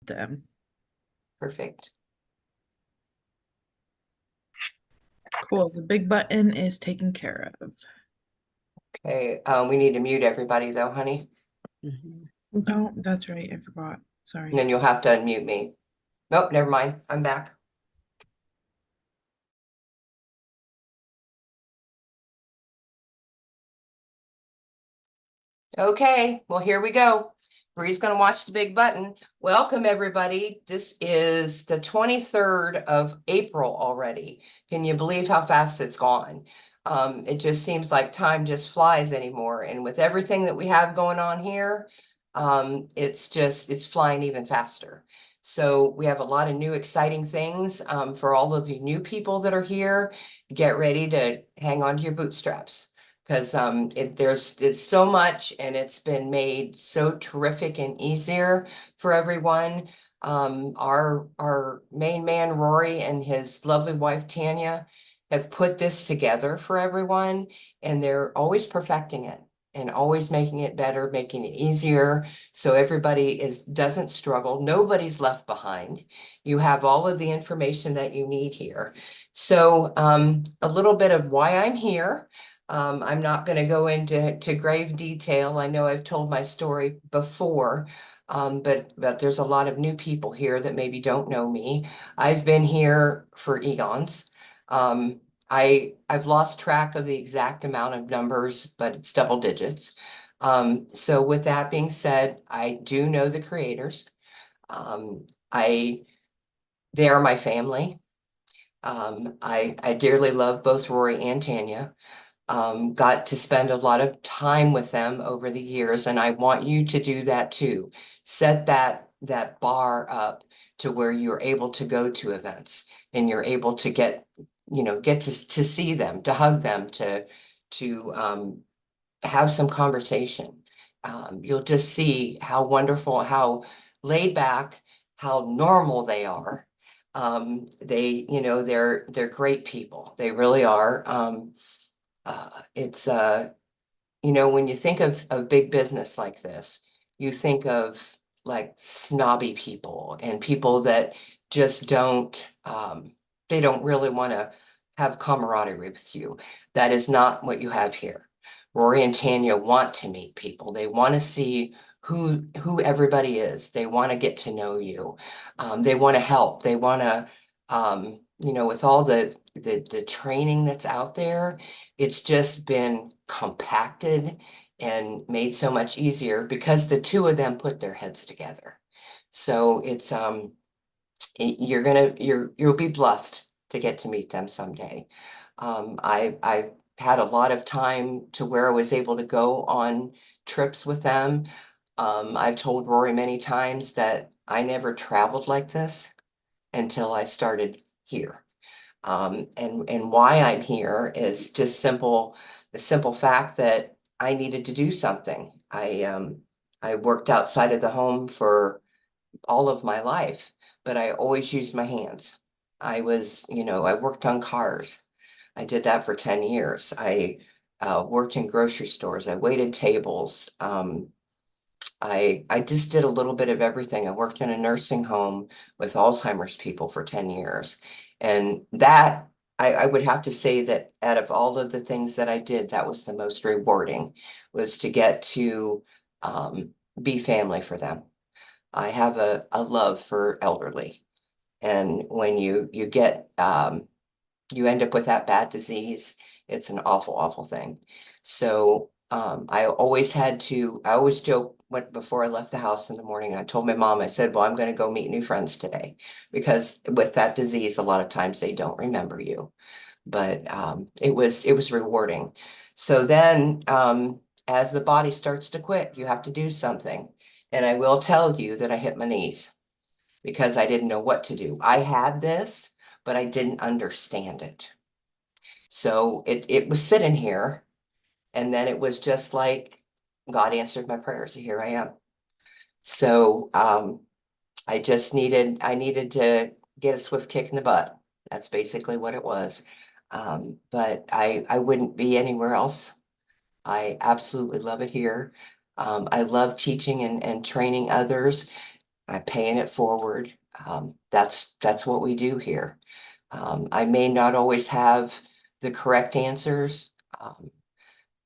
them. Perfect. Cool. The big button is taken care of. Okay, we need to mute everybody though, honey. Oh, that's right. I forgot. And Sorry. then you'll have to unmute me. Nope, never mind. I'm back. Okay, well, here we go. Bree's gonna watch the big button. Welcome, everybody. This is the 23rd of April already. Can you believe how fast it's gone? It just seems like time just flies anymore. And with everything that we have going on here, it's flying even faster. So we have a lot of new exciting things for all of the new people that are here. Get ready to hang on to your bootstraps because it's so much and it's been made so terrific and easier for everyone. Our main man Rory and his lovely wife Tanya have put this together for everyone, and they're always perfecting it and always making it better, making it easier so everybody doesn't struggle. Nobody's left behind. You have all of the information that you need here. So a little bit of why I'm here. I'm not going to go into grave detail. I know I've told my story before, but there's a lot of new people here that maybe don't know me. I've been here for eons. I've lost track of the exact amount of numbers, but it's double digits. So with that being said, I do know the creators. Um, I they are my family. I dearly love both Rory and Tanya. Got to spend a lot of time with them over the years, and I want you to do that too. Set that bar up to where you're able to go to events and you're able to get to see them, to hug them, to have some conversation. You'll just see how wonderful, how laid back, how normal they are. They're great people. They really are. It's when you think of big business like this, you think of like snobby people and people that just they don't really want to have camaraderie with you. That is not what you have here. Rory and Tanya want to meet people. They want to see who everybody is. They want to get to know you. They want to help. They want to, with all the training that's out there, it's just been compacted and made so much easier because the two of them put their heads together. So you'll be blessed to get to meet them someday. I had a lot of time to where I was able to go on trips with them. I've told Rory many times that I never traveled like this until I started here. And why I'm here is just the simple fact that I needed to do something. I worked outside of the home for all of my life, but I always used my hands. I worked on cars. I did that for 10 years. I worked in grocery stores. I waited tables. I just did a little bit of everything. I worked in a nursing home with Alzheimer's people for 10 years. And that I would have to say that out of all of the things that I did, that was the most rewarding, was to get to be family for them. I have a love for elderly. And when you end up with that bad disease, it's an awful, awful thing. So I always joke before I left the house in the morning, I told my mom, I said, well, I'm going to go meet new friends today because with that disease, a lot of times they don't remember you. But it was rewarding. So then as the body starts to quit, you have to do something. And I will tell you that I hit my knees because I didn't know what to do. I had this, but I didn't understand it. So it was sitting here, and then it was just like God answered my prayers. Here I am. So I needed to get a swift kick in the butt. That's basically what it was. But I wouldn't be anywhere else. I absolutely love it here. I love teaching and training others. I'm paying it forward. That's what we do here. I may not always have the correct answers,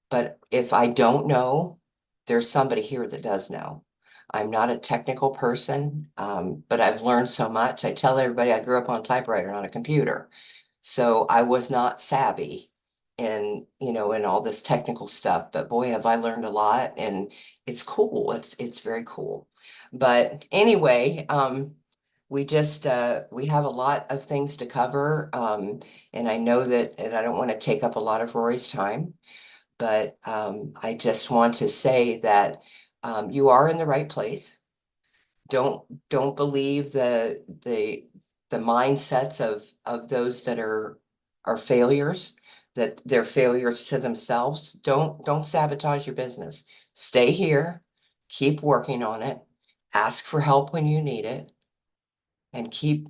but if I don't know, there's somebody here that does know. I'm not a technical person, but I've learned so much. I tell everybody I grew up on a typewriter, on a computer. So I was not savvy in, in all this technical stuff, but boy, have I learned a lot, and it's cool. It's very cool. But anyway, we have a lot of things to cover. And I know that, and I don't want to take up a lot of Rory's time, but I just want to say that you are in the right place. Don't believe the mindsets of those that are failures, that they're failures to themselves. Don't sabotage your business. Stay here, keep working on it, ask for help when you need it, and keep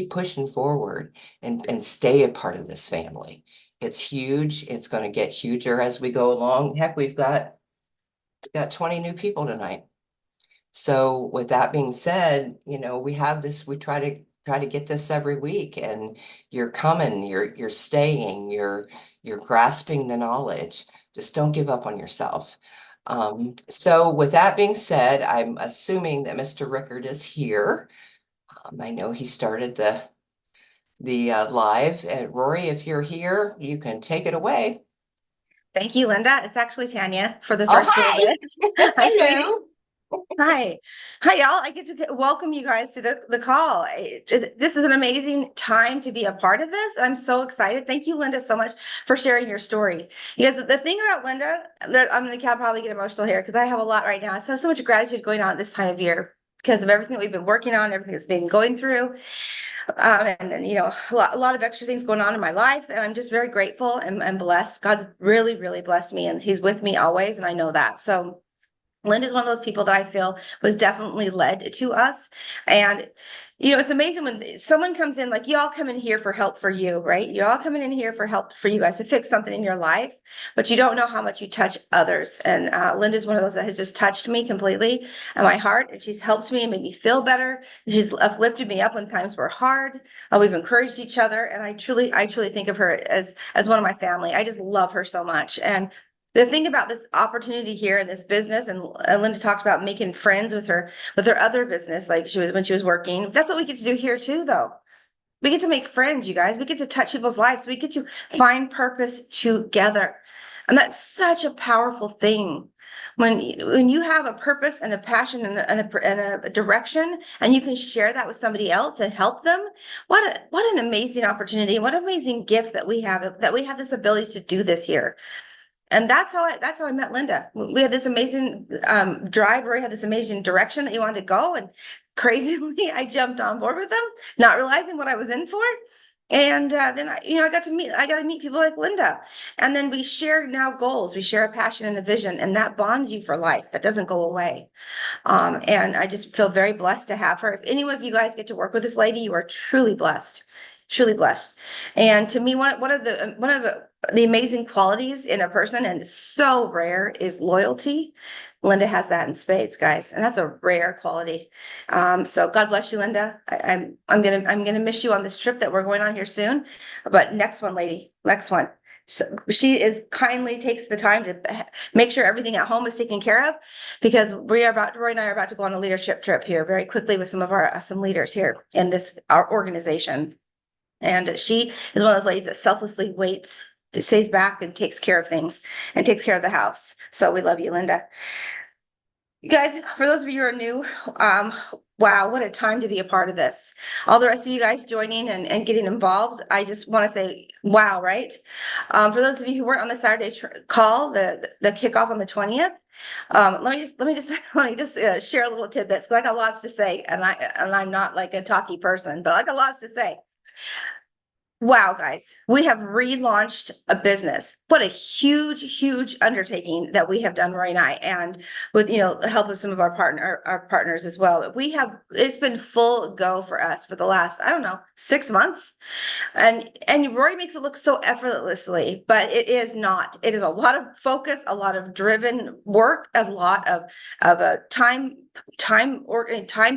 pushing forward and stay a part of this family. It's huge. It's going to get huger as we go along. Heck, we've got 20 new people tonight. So with that being said, we have this, we try to get this every week, and you're coming, you're staying, you're grasping the knowledge. Just don't give up on yourself. So with that being said, I'm assuming that Mr. Ricord is here. I know he started the live. And Rory, if you're here, you can take it away. Thank you, Linda. It's actually Tanya for the Oh, first little hi. bit. Hi, sweetie. Hello. Hi. Hi, y'all. I get to welcome you guys to the call. This is an amazing time to be a part of this. I'm so excited. Thank you, Linda, so much for sharing your story. Because the thing about Linda, I'm going to probably get emotional here because I have a lot right now. I have so much gratitude going on at this time of year because of everything that we've been working on, everything that's been going through. And then, a lot of extra things going on in my life. And I'm just very grateful and blessed. God's really, really blessed me, and he's with me always. And I know that. So Linda's one of those people that I feel was definitely led to us. And, it's amazing when someone comes in, like you all come in here for help for you, right? You all coming in here for help for you guys to fix something in your life, but you don't know how much you touch others. And Linda's one of those that has just touched me completely in my heart. And she's helped me and made me feel better. She's uplifted me up when times were hard. We've encouraged each other. And I truly think of her as one of my family. I just love her so much. And the thing about this opportunity here in this business, and Linda talked about making friends with her other business, like when she was working. That's what we get to do here too, though. We get to make friends, you guys. We get to touch people's lives. We get to find purpose together, and that's such a powerful thing. When you have a purpose and a passion and a direction, and you can share that with somebody else and help them, what an amazing opportunity! What an amazing gift that we have this ability to do this here. And that's how I met Linda. We had this amazing drive, where we had this amazing direction that you wanted to go, and crazily, I jumped on board with them, not realizing what I was in for. And then I got to meet people like Linda, and then we share now goals. We share a passion and a vision, and that bonds you for life. That doesn't go away. And I just feel very blessed to have her. If any of you guys get to work with this lady, you are truly blessed, truly blessed. And to me, one of the amazing qualities in a person, and it's so rare, is loyalty. Linda has that in spades, guys, and that's a rare quality. So God bless you, Linda. I'm gonna miss you on this trip that we're going on here soon. But next one, lady, next one. So she is kindly takes the time to make sure everything at home is taken care of, because Rory and I are about to go on a leadership trip here very quickly with some leaders here in our organization. And she is one of those ladies that selflessly waits, stays back and takes care of things and takes care of the house. So we love you, Linda. You guys, for those of you who are new, wow, what a time to be a part of this. All the rest of you guys joining and getting involved, I just want to say, wow, right? For those of you who weren't on the Saturday call, the kickoff on the 20th, let me just share a little tidbits, because I got lots to say, and I'm not like a talky person, but I got lots to say. Wow, guys, we have relaunched a business. What a huge, huge undertaking that we have done, Roy and I, and with, the help of some of our partners as well. It's been full go for us for the last, I don't know, 6 months. And Rory makes it look so effortlessly, but it is not. It is a lot of focus, a lot of driven work, a lot of a time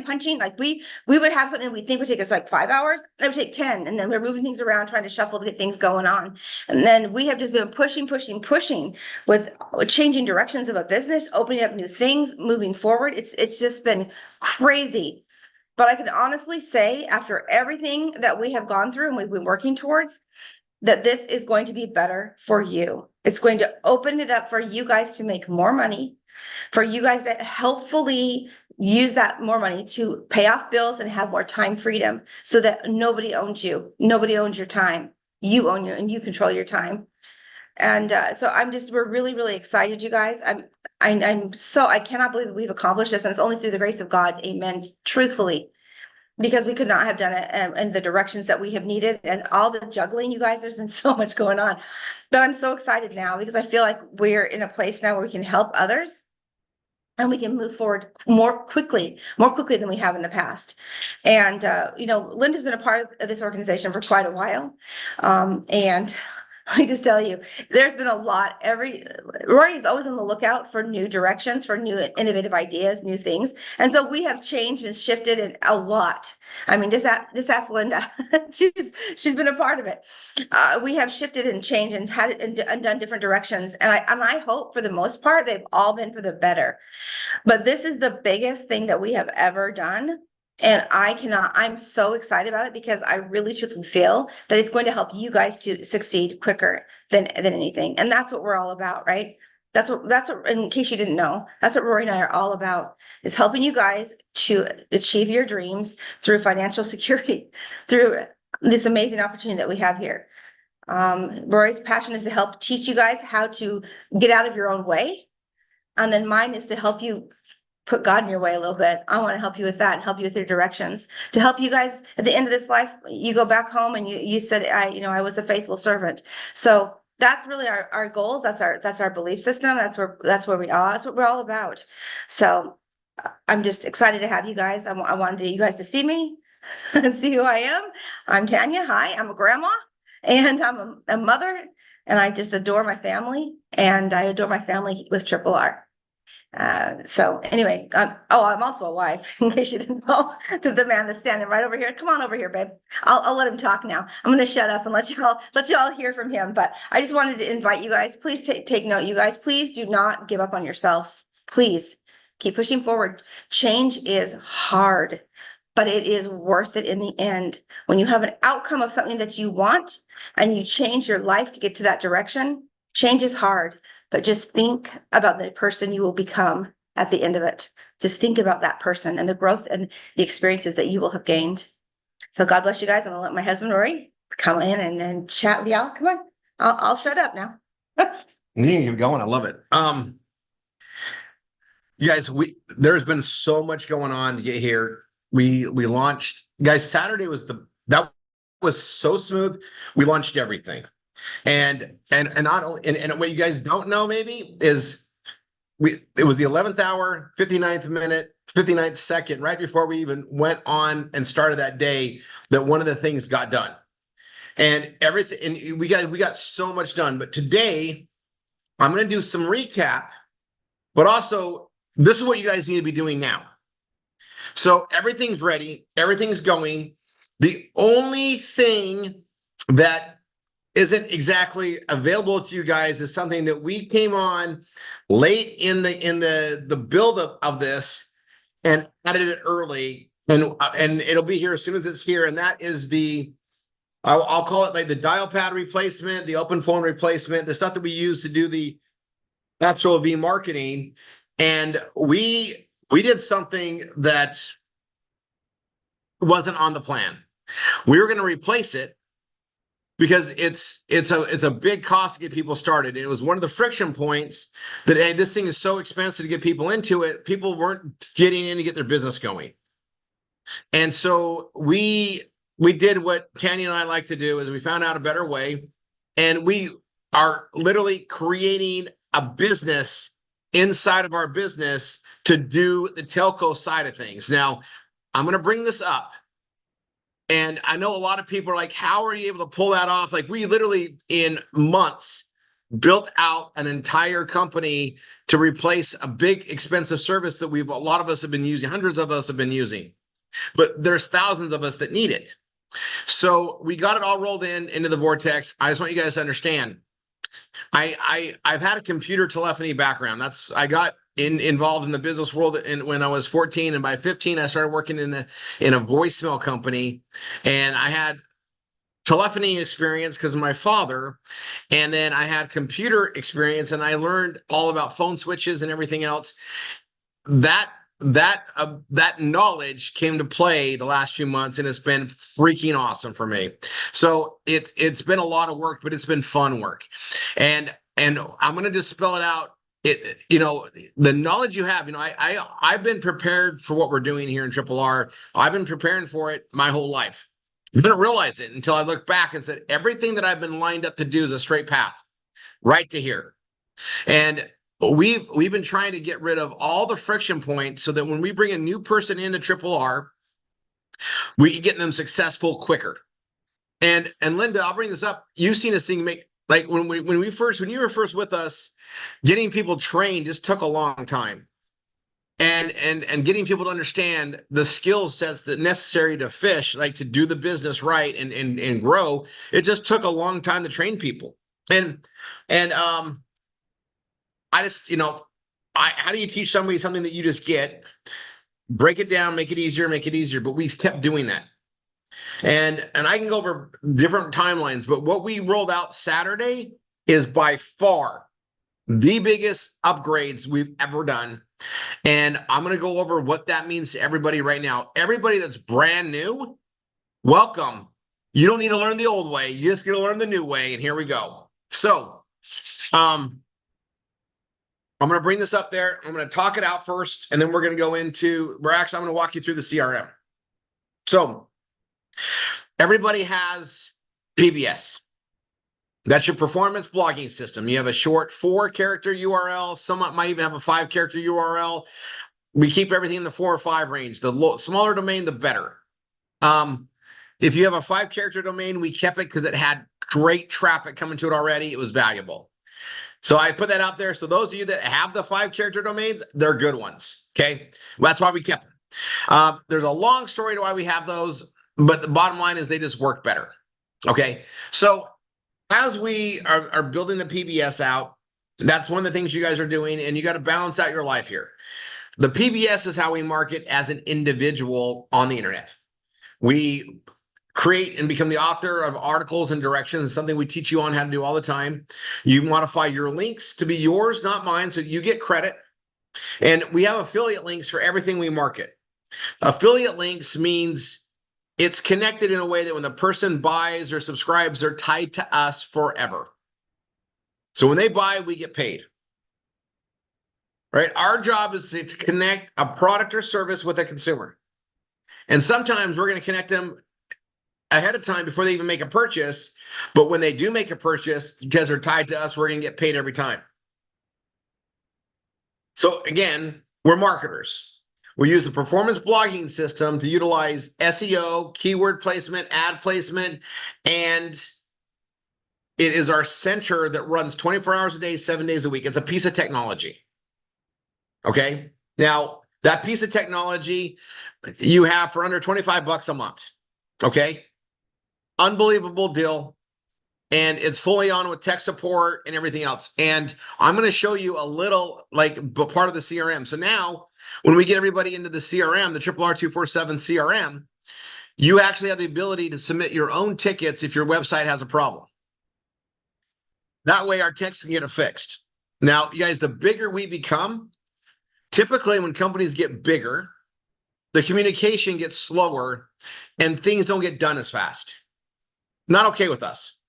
punching. Like we would have something we think would take us like 5 hours, it would take 10, and then we're moving things around, trying to shuffle to get things going on. And then we have just been pushing with changing directions of a business, opening up new things, moving forward. It's just been crazy. But I can honestly say, after everything that we have gone through and we've been working towards, that this is going to be better for you. It's going to open it up for you guys to make more money, for you guys to helpfully use that more money to pay off bills and have more time freedom, so that nobody owns you. Nobody owns your time. You own and you control your time. And so we're really, really excited, you guys. I cannot believe that we've accomplished this, and it's only through the grace of God. Amen. Truthfully, because we could not have done it in the directions that we have needed, and all the juggling, you guys, there's been so much going on. But I'm so excited now because I feel like we're in a place now where we can help others and we can move forward more quickly than we have in the past. And, Linda's been a part of this organization for quite a while. And let me just tell you, there's been a lot. Rory's always on the lookout for new directions, for new innovative ideas, new things. And so we have changed and shifted it a lot. I mean, just ask Linda. she's been a part of it. We have shifted and changed and and done different directions. And I hope for the most part, they've all been for the better. But this is the biggest thing that we have ever done. And I'm so excited about it because I really truthfully feel that it's going to help you guys to succeed quicker than anything. And that's what we're all about, right? That's what, in case you didn't know, that's what Rory and I are all about, is helping you guys to achieve your dreams through financial security, through this amazing opportunity that we have here. Rory's passion is to help teach you guys how to get out of your own way. And then mine is to help you put God in your way a little bit. I want to help you with that and help you with your directions, to help you guys at the end of this life. You go back home and you said, I was a faithful servant. So that's really our goals. That's our belief system. That's where we are. That's what we're all about. So I'm just excited to have you guys. I wanted you guys to see me and see who I am. I'm Tanya. Hi, I'm a grandma and I'm a mother, and I just adore my family, and I adore my family with triple R. So anyway, I'm also a wife, in case you didn't know, to the man that's standing right over here. Come on over here, babe. I'll let him talk now. I'm going to shut up and let y'all hear from him. But I just wanted to invite you guys. Please take note, you guys. Please do not give up on yourselves. Please keep pushing forward. Change is hard, but it is worth it in the end. When you have an outcome of something that you want and you change your life to get to that direction, change is hard. But just think about the person you will become at the end of it. Just think about that person and the growth and the experiences that you will have gained. So God bless you guys. I'm gonna let my husband Rory come in and chat with y'all. Come on, I'll shut up now. You can keep going. I love it. You guys, there's been so much going on to get here. We launched, guys. Saturday that was so smooth. We launched everything. And not only, and what you guys don't know maybe is it was the 11th hour, 59th minute, 59th second, right before we even went on and started that day, that one of the things got done. And everything, and we got so much done. But today I'm going to do some recap, but also this is what you guys need to be doing now. So everything's ready, everything's going. The only thing that isn't exactly available to you guys is something that we came on late in the build of this and added it early, and it'll be here as soon as it's here. And that is I'll call it like the dial pad replacement, the open phone replacement, the stuff that we use to do the actual V marketing. And we did something that wasn't on the plan. We were going to replace it, because it's a big cost to get people started. It was one of the friction points that, hey, this thing is so expensive to get people into it. People weren't getting in to get their business going. And so we we did what Tanya and I like to do is we found out a better way, and we are literally creating a business inside of our business to do the telco side of things. Now, I'm going to bring this up. And I know a lot of people are like, how are you able to pull that off? Like, we literally in months built out an entire company to replace a big expensive service that a lot of us have been using, hundreds of us have been using, but there's thousands of us that need it. So we got it all rolled into the vortex. I just want you guys to understand. I've had a computer telephony background. I got involved in the business world when I was 14, and by 15 I started working in a voicemail company, and I had telephony experience because of my father, and then I had computer experience, and I learned all about phone switches and everything else. That knowledge came to play the last few months, and it's been freaking awesome for me. So it's been a lot of work, but it's been fun work. And I'm going to just spell it out. The knowledge you have, I've been prepared for what we're doing here in RRR. I've been preparing for it my whole life. I didn't realize it until I looked back and said, everything that I've been lined up to do is a straight path right to here. And we've been trying to get rid of all the friction points so that when we bring a new person into RRR, we can get them successful quicker. And Linda, I'll bring this up. You've seen this thing make, like, when you were first with us, getting people trained just took a long time. And getting people to understand the skill sets that necessary to fish, like to do the business right and grow, it just took a long time to train people. And I just, how do you teach somebody something that you just get, break it down, make it easier, but we've kept doing that. And I can go over different timelines, but what we rolled out Saturday is by far the biggest upgrades we've ever done. And I'm going to go over what that means to everybody right now. Everybody that's brand new, welcome. You don't need to learn the old way. You just get to learn the new way. And here we go. So, I'm going to bring this up there. I'm going to talk it out first, and then we're going to go into, I'm going to walk you through the CRM. So everybody has PBS. That's your performance blogging system. You have a short 4-character URL. Some might even have a 5-character URL. We keep everything in the 4 or 5 range. The smaller domain, the better. If you have a 5-character domain, we kept it because it had great traffic coming to it already. It was valuable. So I put that out there. So those of you that have the 5-character domains, they're good ones. Okay. Well, that's why we kept them. There's a long story to why we have those, but the bottom line is they just work better. Okay. So as we are building the PBS out, that's one of the things you guys are doing, and you got to balance out your life here. The PBS is how we market as an individual on the internet. We create and become the author of articles and directions, something we teach you on how to do all the time. You modify your links to be yours, not mine, so you get credit. And we have affiliate links for everything we market. Affiliate links means it's connected in a way that when the person buys or subscribes, they're tied to us forever. So when they buy, we get paid. Right? Our job is to connect a product or service with a consumer. And sometimes we're going to connect them ahead of time before they even make a purchase. But when they do make a purchase, because they're tied to us, we're going to get paid every time. So again, we're marketers. We use the performance blogging system to utilize SEO, keyword placement, ad placement, and it is our center that runs 24 hours a day, 7 days a week. It's a piece of technology. Okay. Now, that piece of technology you have for under $25 a month. Okay. Unbelievable deal. And it's fully on with tech support and everything else. And I'm going to show you a little part of the CRM. So now when we get everybody into the CRM, the RRR247 CRM, you actually have the ability to submit your own tickets if your website has a problem. That way our techs can get it fixed. Now, you guys, the bigger we become, typically when companies get bigger, the communication gets slower and things don't get done as fast. Not okay with us.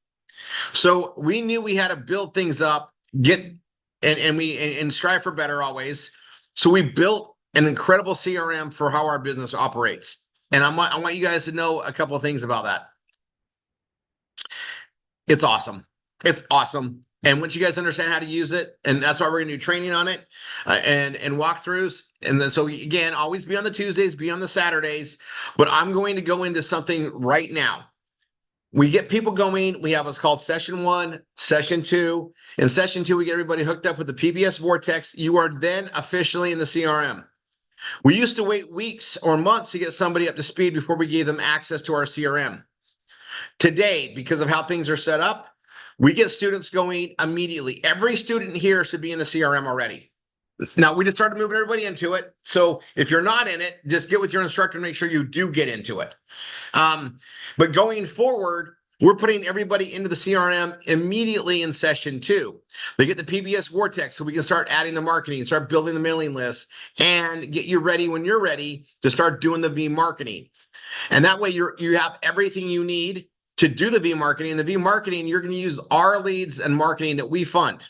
So we knew we had to build things up, and strive for better always. So we built an incredible CRM for how our business operates. And I want you guys to know a couple of things about that. It's awesome. It's awesome. And once you guys understand how to use it, and that's why we're going to do training on it and walkthroughs. And then, so again, always be on the Tuesdays, be on the Saturdays, but I'm going to go into something right now. We get people going. We have what's called session 1, session 2. In session 2, we get everybody hooked up with the PBS Vortex. You are then officially in the CRM. We used to wait weeks or months to get somebody up to speed before we gave them access to our CRM. Today, because of how things are set up, we get students going immediately. Every student here should be in the CRM already. Now, we just started moving everybody into it. So if you're not in it, just get with your instructor and make sure you do get into it. But going forward, we're putting everybody into the CRM immediately in session 2. They get the PBS Vortex so we can start adding the marketing, start building the mailing list, and get you ready when you're ready to start doing the V marketing. And that way you have everything you need to do the V marketing. And the V marketing, you're going to use our leads and marketing that we fund.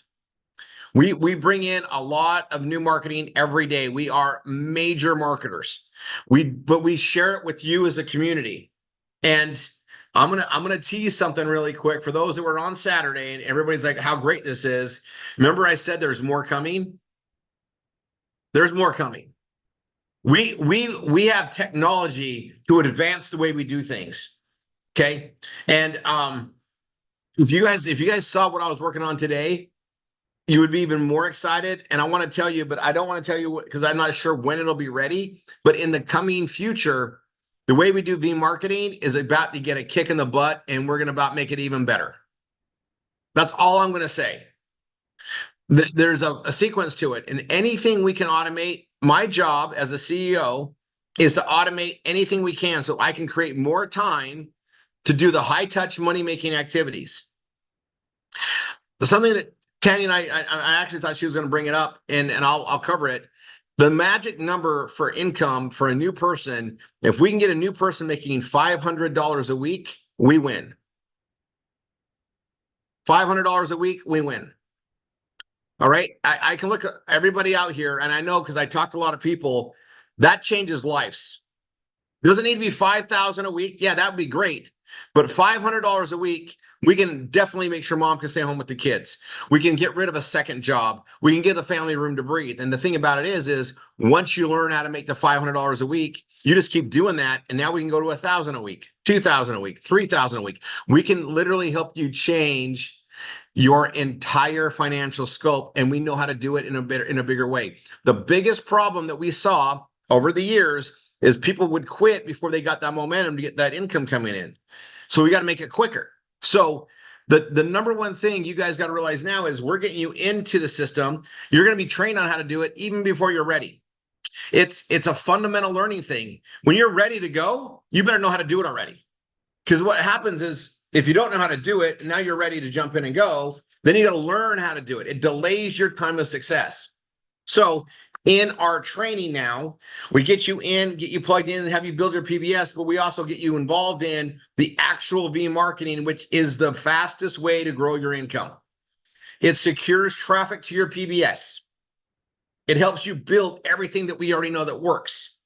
We bring in a lot of new marketing every day. We are major marketers. But we share it with you as a community. And I'm gonna tease something really quick for those that were on Saturday and everybody's like, how great this is. Remember I said there's more coming? There's more coming. We have technology to advance the way we do things. Okay. And if you guys saw what I was working on today, you would be even more excited. And I want to tell you, but I don't want to tell you because I'm not sure when it'll be ready. But in the coming future, the way we do V marketing is about to get a kick in the butt, and we're going to about make it even better. That's all I'm going to say. There's a sequence to it, and anything we can automate. My job as a CEO is to automate anything we can so I can create more time to do the high touch money making activities. Something that Tanya and I actually thought she was going to bring it up, and I'll cover it. The magic number for income for a new person, if we can get a new person making $500 a week, we win. $500 a week, we win. All right. I can look at everybody out here, and I know because I talked to a lot of people, that changes lives. It doesn't need to be $5,000 a week. Yeah, that would be great. But $500 a week, we can definitely make sure mom can stay home with the kids. We can get rid of a second job. We can give the family room to breathe. And the thing about it is once you learn how to make the $500 a week, you just keep doing that. And now we can go to $1,000 a week, $2,000 a week, $3,000 a week. We can literally help you change your entire financial scope. And we know how to do it in a bigger way. The biggest problem that we saw over the years is people would quit before they got that momentum to get that income coming in. So we got to make it quicker. So the number one thing you guys got to realize now is we're getting you into the system. You're going to be trained on how to do it even before you're ready. It's a fundamental learning thing. When you're ready to go, you better know how to do it already. Because what happens is if you don't know how to do it, and now you're ready to jump in and go, then you got to learn how to do it. It delays your time of success. So in our training now, we get you in, get you plugged in and have you build your PBS, but we also get you involved in the actual V marketing, which is the fastest way to grow your income. It secures traffic to your PBS. It helps you build everything that we already know that works.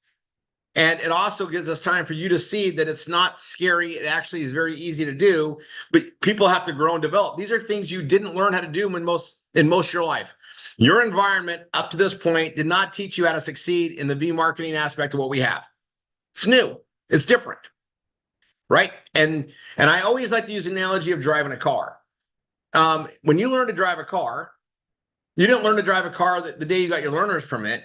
And it also gives us time for you to see that it's not scary. It actually is very easy to do, but people have to grow and develop. These are things you didn't learn how to do in most of your life. Your environment up to this point did not teach you how to succeed in the V marketing aspect of what we have. It's new. It's different, right? And I always like to use the analogy of driving a car. When you learn to drive a car, you didn't learn to drive a car the day you got your learner's permit.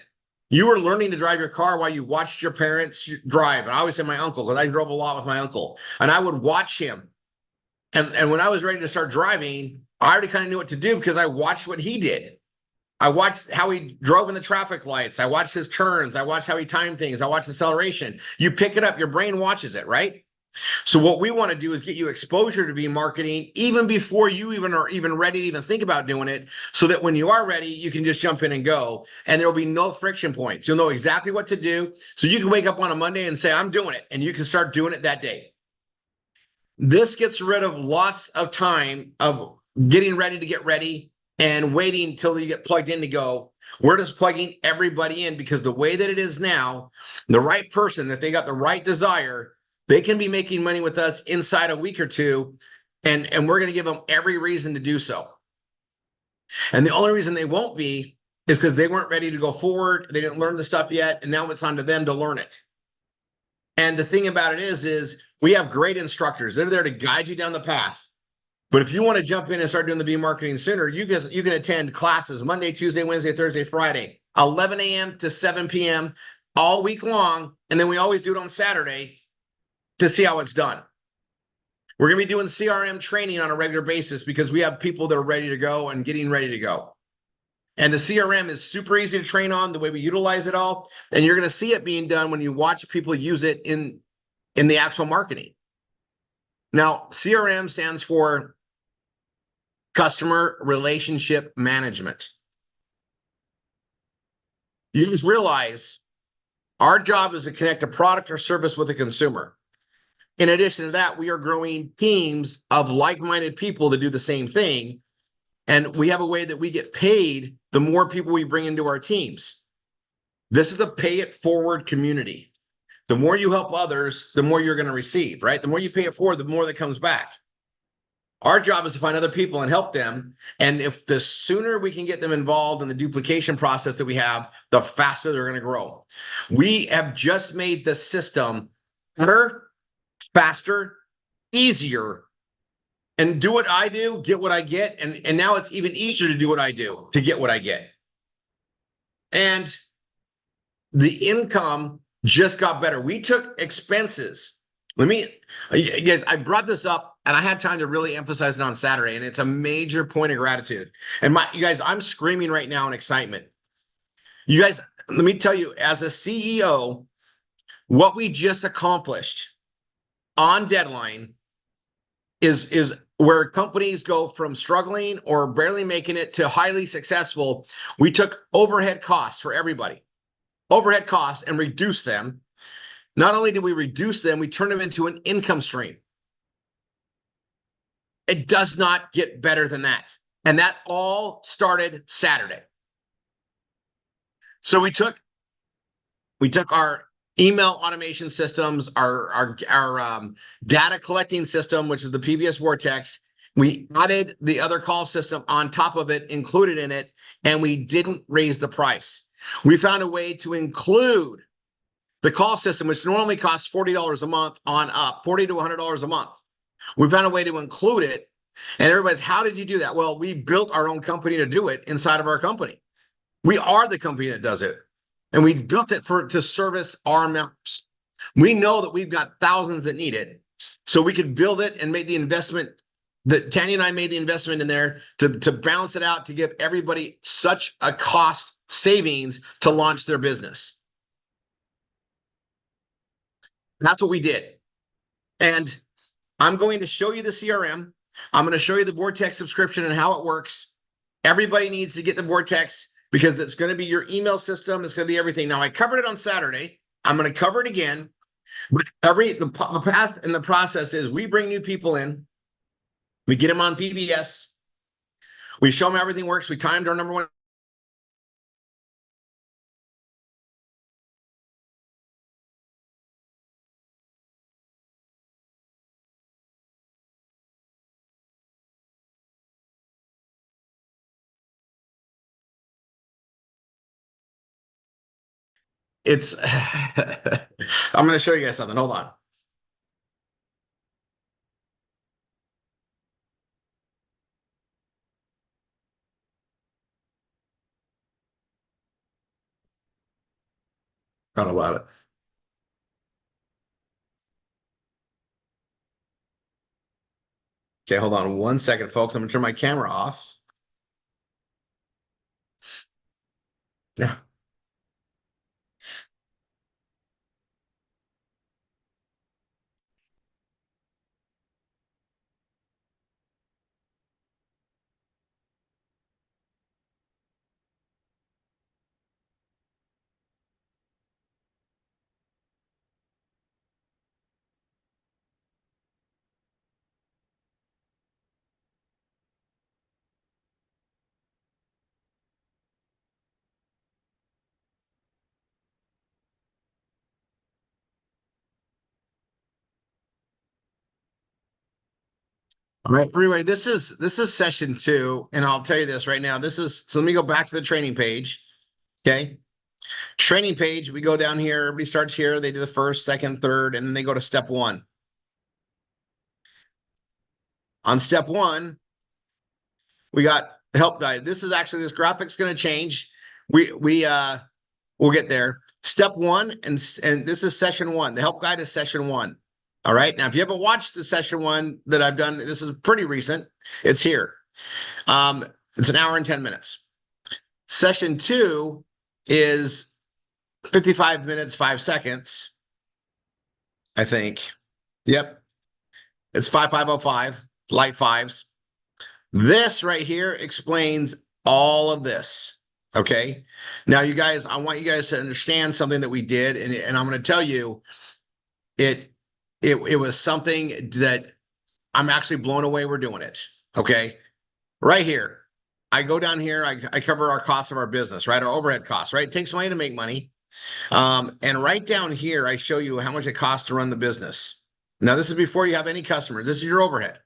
You were learning to drive your car while you watched your parents drive. And I always say my uncle, because I drove a lot with my uncle, and I would watch him. And when I was ready to start driving, I already kind of knew what to do because I watched what he did. I watched how he drove in the traffic lights. I watched his turns. I watched how he timed things. I watched acceleration. You pick it up, your brain watches it, right? So what we want to do is get you exposure to V marketing even before you are even ready to even think about doing it, so that when you are ready, you can just jump in and go, and there will be no friction points. You'll know exactly what to do. So you can wake up on a Monday and say, I'm doing it, and you can start doing it that day. This gets rid of lots of time of getting ready to get ready and waiting until you get plugged in to go. We're just plugging everybody in because the way that it is now, the right person, that they got the right desire, they can be making money with us inside a week or two. And we're going to give them every reason to do so. And the only reason they won't be is because they weren't ready to go forward. They didn't learn the stuff yet. And now it's on to them to learn it. And the thing about it is we have great instructors. They're there to guide you down the path. But if you want to jump in and start doing the bee marketing sooner, you can attend classes Monday, Tuesday, Wednesday, Thursday, Friday, 11 a.m. to 7 p.m. all week long. And then we always do it on Saturday to see how it's done. We're going to be doing CRM training on a regular basis because we have people that are ready to go and getting ready to go. And the CRM is super easy to train on, the way we utilize it all. And you're going to see it being done when you watch people use it in the actual marketing. Now, CRM stands for Customer Relationship Management. You just realize our job is to connect a product or service with a consumer. In addition to that, we are growing teams of like-minded people to do the same thing. And we have a way that we get paid the more people we bring into our teams. This is a pay it forward community. The more you help others, the more you're going to receive, right? The more you pay it forward, the more that comes back. Our job is to find other people and help them. And if the sooner we can get them involved in the duplication process that we have, the faster they're going to grow. We have just made the system better, faster, easier, and do what I do, get what I get. And now it's even easier to do what I do to get what I get. And the income just got better. We took expenses. Guys, I brought this up and I had time to really emphasize it on Saturday, and it's a major point of gratitude. And you guys, I'm screaming right now in excitement. You guys, let me tell you, as a CEO, what we just accomplished on deadline is where companies go from struggling or barely making it to highly successful. We took overhead costs for everybody, overhead costs, and reduced them. Not only did we reduce them, we turned them into an income stream. It does not get better than that. And that all started Saturday. So we took our email automation systems, our data collecting system, which is the PBS Vortex. We added the other call system on top of it, included in it, and we didn't raise the price. We found a way to include the call system, which normally costs $40 a month on up, $40 to $100 a month. We found a way to include it. And everybody's, how did you do that? Well, we built our own company to do it inside of our company. We are the company that does it. And we built it to service our members. We know that we've got thousands that need it. So we could build it and make the investment that Tanya and I made the investment in there to balance it out, to give everybody such a cost savings to launch their business. That's what we did. And I'm going to show you the CRM. I'm going to show you the Vortex subscription and how it works. Everybody needs to get the Vortex because it's going to be your email system. It's going to be everything. Now, I covered it on Saturday. I'm going to cover it again. But the path and the process is we bring new people in. We get them on PBS. We show them how everything works. We timed our number one. It's, I'm going to show you guys something. Hold on. Forgot about it. Okay, hold on 1 second, folks. I'm going to turn my camera off. Yeah. All right, everybody, this is session 2, and I'll tell you this right now. So let me go back to the training page. Okay. Training page, we go down here, everybody starts here, they do the first, second, third, and then they go to step 1. On step 1, we got the help guide. This graphic's going to change. We'll get there. Step 1, and this is session 1. The help guide is session 1. All right. Now, if you haven't watched the session 1 that I've done, this is pretty recent. It's here. It's an hour and 10 minutes. Session 2 is 55 minutes, 5 seconds. I think. Yep. It's 5505, light fives. This right here explains all of this. Okay. Now, you guys, I want you guys to understand something that we did, and I'm going to tell you, it was something that I'm actually blown away we're doing it. Okay. Right here. I go down here, I cover our costs of our business, right? Our overhead costs, right? It takes money to make money. And right down here, I show you how much it costs to run the business. Now, this is before you have any customers. This is your overhead.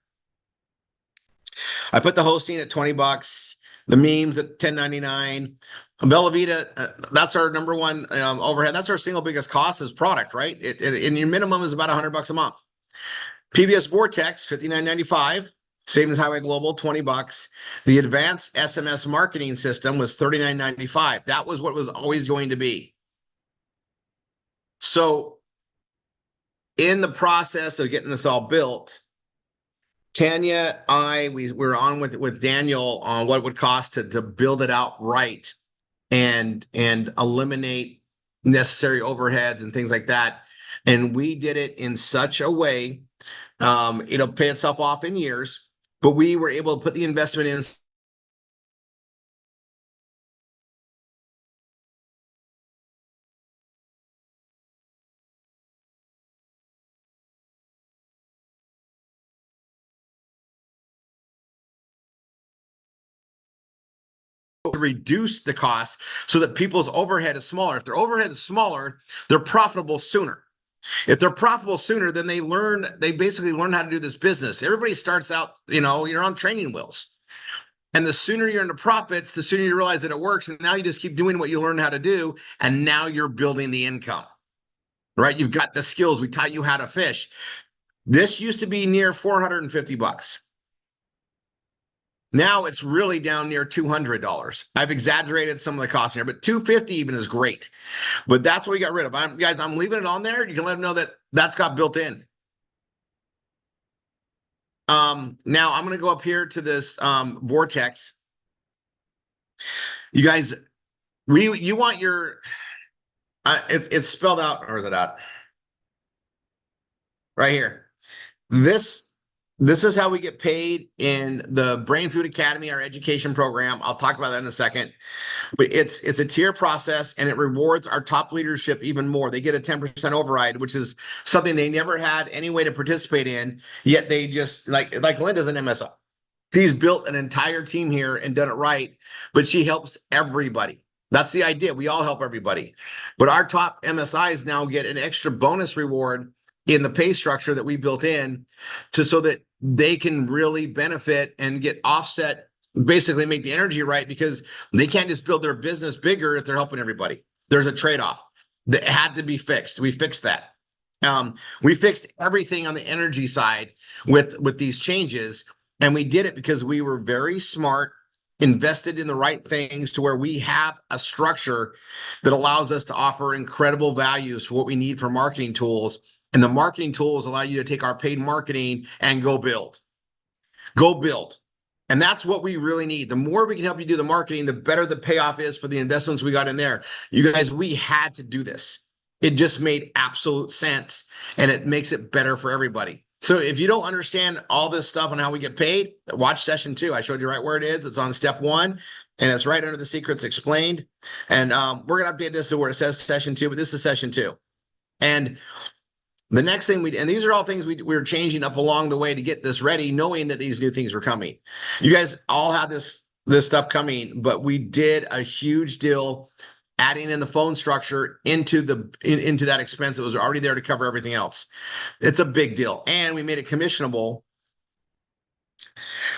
I put the hosting at $20, the memes at $10.99. Bella Vita, that's our number one overhead. That's our single biggest cost is product, right? And your minimum is about $100 a month. PBS Vortex, $59.95. Savings Highway Global, $20. The advanced SMS marketing system was $39.95. That was what was always going to be. So in the process of getting this all built, Tanya, we were on with Daniel on what it would cost to build it out right and eliminate necessary overheads and things like that. And we did it in such a way, it'll pay itself off in years, but we were able to put the investment in to reduce the cost so that people's overhead is smaller. If their overhead is smaller, they're profitable sooner. If they're profitable sooner, then they basically learn how to do this business. Everybody starts out, you're on training wheels. And the sooner you're into profits, the sooner you realize that it works. And now you just keep doing what you learn how to do. And now you're building the income, right? You've got the skills. We taught you how to fish. This used to be near $450. Now it's really down near $200. I've exaggerated some of the costs here, but $250 even is great. But that's what we got rid of. I'm leaving it on there. You can let them know that that's got built in. Now I'm going to go up here to this Vortex. You guys, you want your it's spelled out, or is it out? Right here. This is how we get paid in the Brain Food Academy, our education program. I'll talk about that in a second. But it's a tier process, and it rewards our top leadership even more. They get a 10% override, which is something they never had any way to participate in, yet they just, like Linda's an MSO. She's built an entire team here and done it right, but she helps everybody. That's the idea. We all help everybody. But our top MSIs now get an extra bonus reward in the pay structure that we built in so that they can really benefit and get offset, basically make the energy right, because they can't just build their business bigger if they're helping everybody. There's a trade-off that had to be fixed. We fixed that. We fixed everything on the energy side with these changes, and we did it because we were very smart, invested in the right things to where we have a structure that allows us to offer incredible values for what we need for marketing tools. And the marketing tools allow you to take our paid marketing and go build. Go build. And that's what we really need. The more we can help you do the marketing, the better the payoff is for the investments we got in there. You guys, we had to do this. It just made absolute sense, and it makes it better for everybody. So if you don't understand all this stuff and how we get paid, watch session 2. I showed you right where it is. It's on step 1, and it's right under the secrets explained. And we're going to update this to where it says session 2, but this is session 2. And the next thing and these are all things we were changing up along the way to get this ready, knowing that these new things were coming. You guys all have this stuff coming, but we did a huge deal adding in the phone structure into that expense that was already there to cover everything else. It's a big deal. And we made it commissionable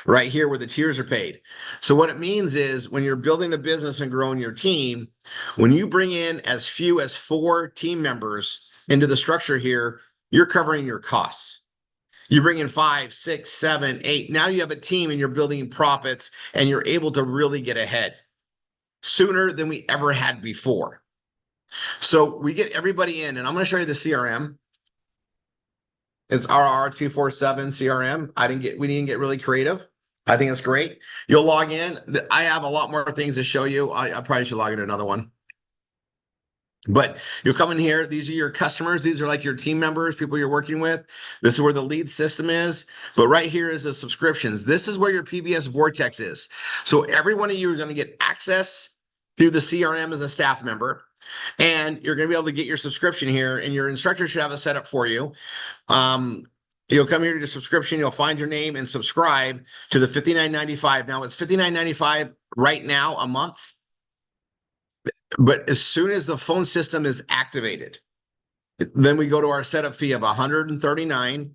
right here where the tiers are paid. So what it means is when you're building the business and growing your team, when you bring in as few as 4 team members into the structure here, you're covering your costs. You bring in 5, 6, 7, 8. Now you have a team and you're building profits and you're able to really get ahead sooner than we ever had before. So we get everybody in, and I'm going to show you the CRM. It's RRR247 CRM. We didn't get really creative. I think it's great. You'll log in. I have a lot more things to show you. I probably should log into another one. But you'll come in here. These are your customers. These are like your team members, people you're working with. This is where the lead system is. But right here is the subscriptions. This is where your PBS Vortex is. So every one of you are going to get access to the CRM as a staff member. And you're going to be able to get your subscription here. And your instructor should have a setup for you. You'll come here to the subscription. You'll find your name and subscribe to the $59.95. Now it's $59.95 right now a month. But as soon as the phone system is activated, then we go to our setup fee of $139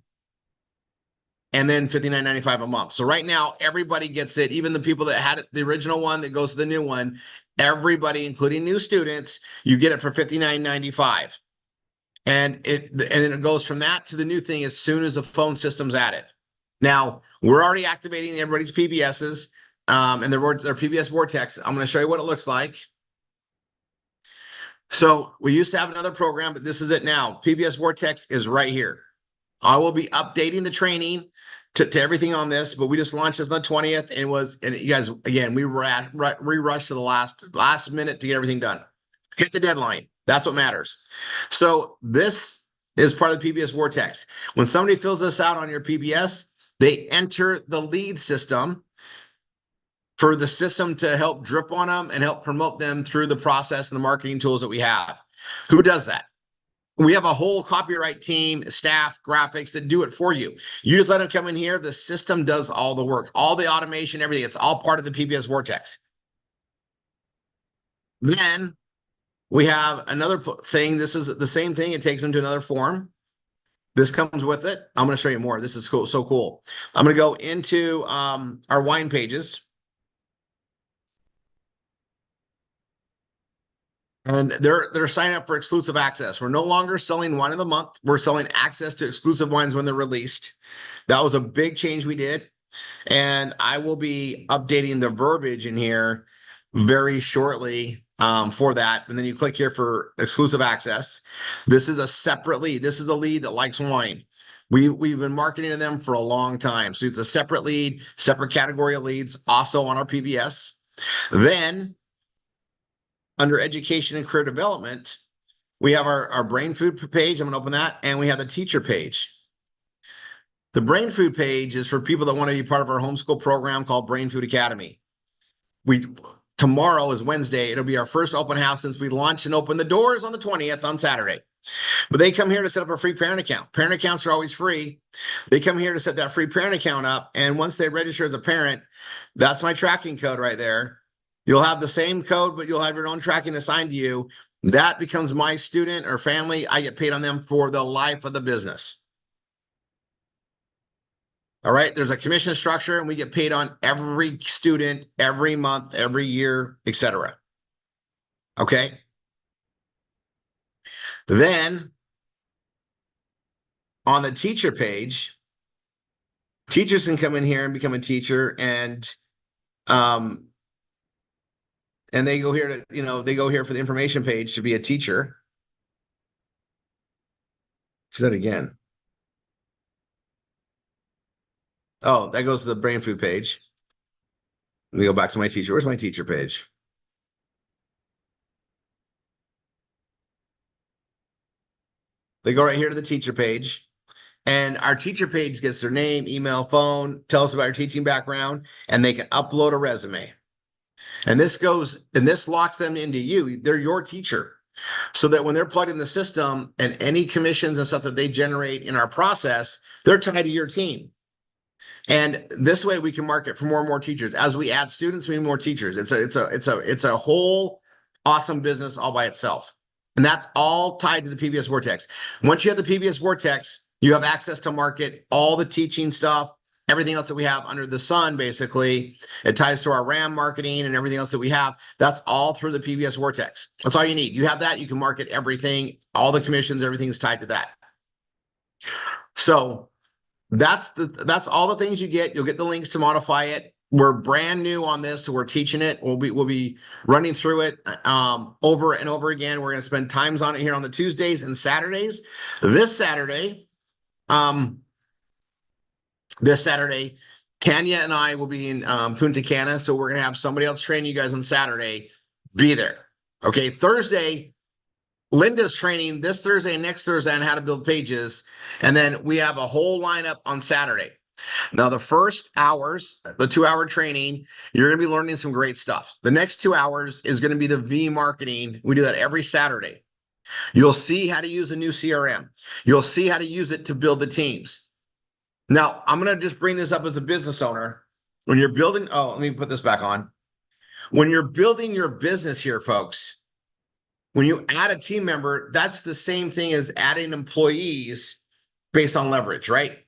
and then $59.95 a month. So right now, everybody gets it. Even the people that had it, the original one that goes to the new one, everybody, including new students, you get it for $59.95. And then it goes from that to the new thing as soon as the phone system's added. Now, we're already activating everybody's PBSs and their PBS Vortex. I'm going to show you what it looks like. So we used to have another program, but this is it now. PBS Vortex is right here. I will be updating the training to everything on this, but we just launched this on the 20th, and you guys, again, we rushed to the last minute to get everything done. Hit the deadline. That's what matters. So this is part of the PBS Vortex. When somebody fills this out on your PBS, they enter the lead system for the system to help drip on them and help promote them through the process and the marketing tools that we have. Who does that? We have a whole copyright team, staff, graphics that do it for you. You just let them come in here. The system does all the work, all the automation, everything. It's all part of the PBS Vortex. Then we have another thing. This is the same thing. It takes them to another form. This comes with it. I'm going to show you more. This is cool, so cool. I'm going to go into our wine pages. And they're signing up for exclusive access. We're no longer selling wine of the month. We're selling access to exclusive wines when they're released. That was a big change we did. And I will be updating the verbiage in here very shortly for that. And then you click here for exclusive access. This is a separate lead. This is a lead that likes wine. We've been marketing to them for a long time. So it's a separate lead, separate category of leads, also on our PBS. Then under education and career development, we have our brain food page. I'm going to open that. And we have the teacher page. The brain food page is for people that want to be part of our homeschool program called Brain Food Academy. Tomorrow is Wednesday. It'll be our first open house since we launched and opened the doors on the 20th on Saturday. But they come here to set up a free parent account. Parent accounts are always free. They come here to set that free parent account up. And once they register as a parent, that's my tracking code right there. You'll have the same code, but you'll have your own tracking assigned to you. That becomes my student or family. I get paid on them for the life of the business. All right. There's a commission structure, and we get paid on every student, every month, every year, etc. Okay. Then on the teacher page, teachers can come in here and become a teacher, and they go here to, they go here for the information page to be a teacher. Say that again. Oh, that goes to the brain food page. Let me go back to my teacher. Where's my teacher page? They go right here to the teacher page. And our teacher page gets their name, email, phone, tell us about your teaching background, and they can upload a resume. And this locks them into you. They're your teacher. So that when they're plugged in the system and any commissions and stuff that they generate in our process, they're tied to your team. And this way we can market for more and more teachers. As we add students, we need more teachers. It's a whole awesome business all by itself. And that's all tied to the PBS Vortex. Once you have the PBS Vortex, you have access to market all the teaching stuff, everything else that we have under the sun, basically. It ties to our RAM marketing and everything else that we have. That's all through the PBS Vortex. That's all you need. You have that, you can market everything, all the commissions, everything's tied to that. So that's all the things you get. You'll get the links to modify it. We're brand new on this, so we're teaching it. We'll be running through it over and over again. We're going to spend times on it here on the Tuesdays and Saturdays. This Saturday, Tanya and I will be in Punta Cana, so we're going to have somebody else train you guys on Saturday. Be there. Okay, Thursday, Linda's training this Thursday and next Thursday on how to build pages, and then we have a whole lineup on Saturday. Now, the first hours, the 2-hour training, you're going to be learning some great stuff. The next 2 hours is going to be the V marketing. We do that every Saturday. You'll see how to use a new CRM. You'll see how to use it to build the teams. Now, I'm going to just bring this up as a business owner. When you're building, let me put this back on. When you're building your business here, folks, when you add a team member, that's the same thing as adding employees based on leverage, right?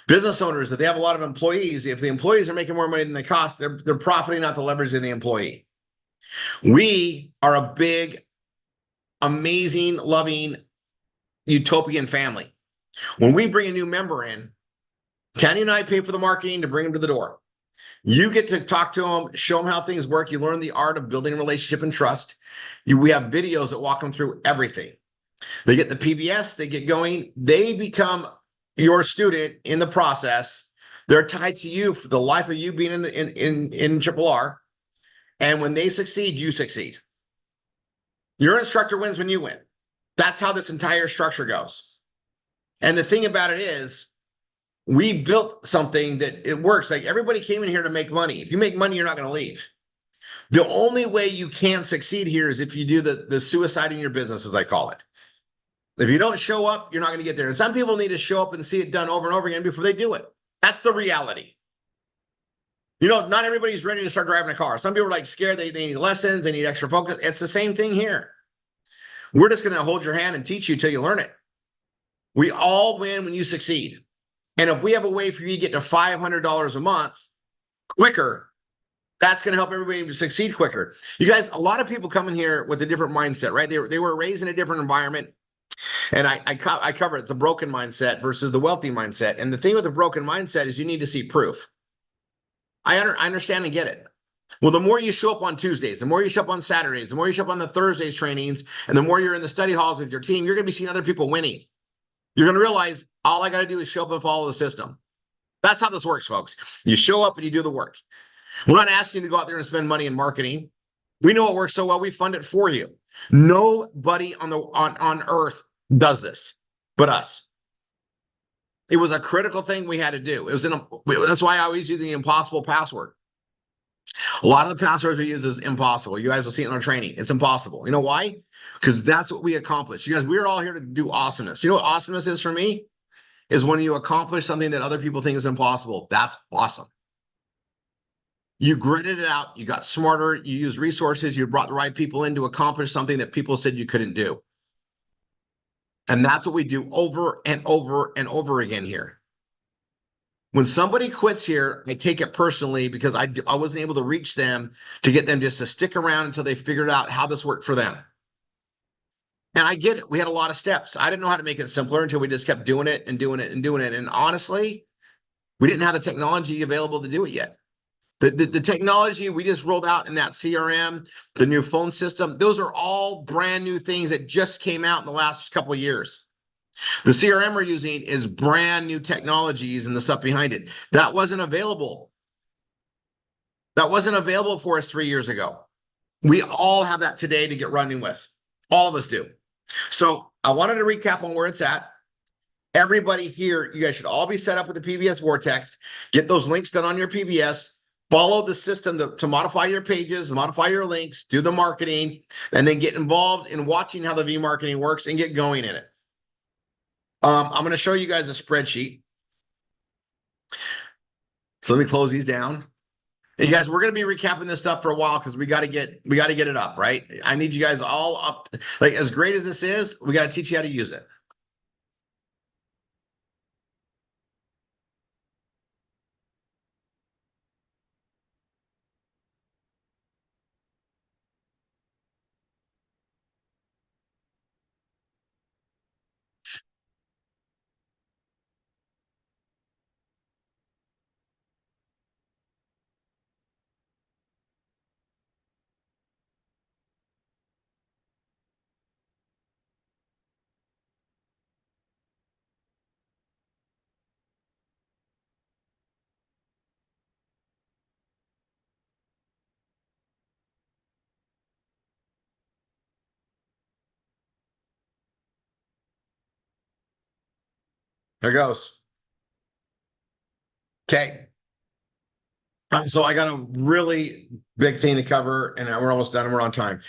Business owners, if they have a lot of employees, if the employees are making more money than they cost, they're profiting out the leverage in the employee. We are a big, amazing, loving, utopian family. When we bring a new member in, Tanya and I pay for the marketing to bring them to the door. You get to talk to them, show them how things work. You learn the art of building a relationship and trust. We have videos that walk them through everything. They get the PBS, they get going, they become your student in the process. They're tied to you for the life of you being in Triple R. And when they succeed, you succeed. Your instructor wins when you win. That's how this entire structure goes. And the thing about it is, we built something that it works. Like, everybody came in here to make money. If you make money, you're not going to leave. The only way you can succeed here is if you do the suicide in your business, as I call it. If you don't show up, you're not going to get there. And some people need to show up and see it done over and over again before they do it. That's the reality. You know, not everybody's ready to start driving a car. Some people are like scared. They need lessons. They need extra focus. It's the same thing here. We're just going to hold your hand and teach you till you learn it. We all win when you succeed. And if we have a way for you to get to $500 a month quicker, that's going to help everybody succeed quicker. You guys, a lot of people come in here with a different mindset, right? They were raised in a different environment. And I cover it. It's a broken mindset versus the wealthy mindset. And the thing with the broken mindset is you need to see proof. I understand and get it. Well, the more you show up on Tuesdays, the more you show up on Saturdays, the more you show up on the Thursdays trainings, and the more you're in the study halls with your team, you're going to be seeing other people winning. You're going to realize all I got to do is show up and follow the system. That's how this works, folks. You show up and you do the work. We're not asking you to go out there and spend money in marketing. We know it works so well, we fund it for you. Nobody on earth does this but us. It was a critical thing we had to do. That's why I always use the impossible password. A lot of the passwords we use is impossible. You guys will see it in our training. It's impossible. You know why? Because that's what we accomplish. You guys, we're all here to do awesomeness. You know what awesomeness is for me? Is when you accomplish something that other people think is impossible. That's awesome. You gritted it out. You got smarter. You used resources. You brought the right people in to accomplish something that people said you couldn't do. And that's what we do over and over and over again here. When somebody quits here, I take it personally because I wasn't able to reach them to get them just to stick around until they figured out how this worked for them. And I get it. We had a lot of steps. I didn't know how to make it simpler until we just kept doing it and doing it and doing it. And honestly, we didn't have the technology available to do it yet. The technology we just rolled out in that CRM, the new phone system, those are all brand new things that just came out in the last couple of years. The CRM we're using is brand new technologies and the stuff behind it. That wasn't available. That wasn't available for us 3 years ago. We all have that today to get running with. All of us do. So I wanted to recap on where it's at. Everybody here, you guys should all be set up with the PBS Vortex. Get those links done on your PBS. Follow the system to modify your pages, modify your links, do the marketing, and then get involved in watching how the V marketing works and get going in it. I'm going to show you guys a spreadsheet. So let me close these down. Hey, you guys, we're going to be recapping this stuff for a while because we got to get it up, right? I need you guys all up. Like, as great as this is, we got to teach you how to use it. There goes. Okay. So I got a really big thing to cover, and we're almost done. We're on time.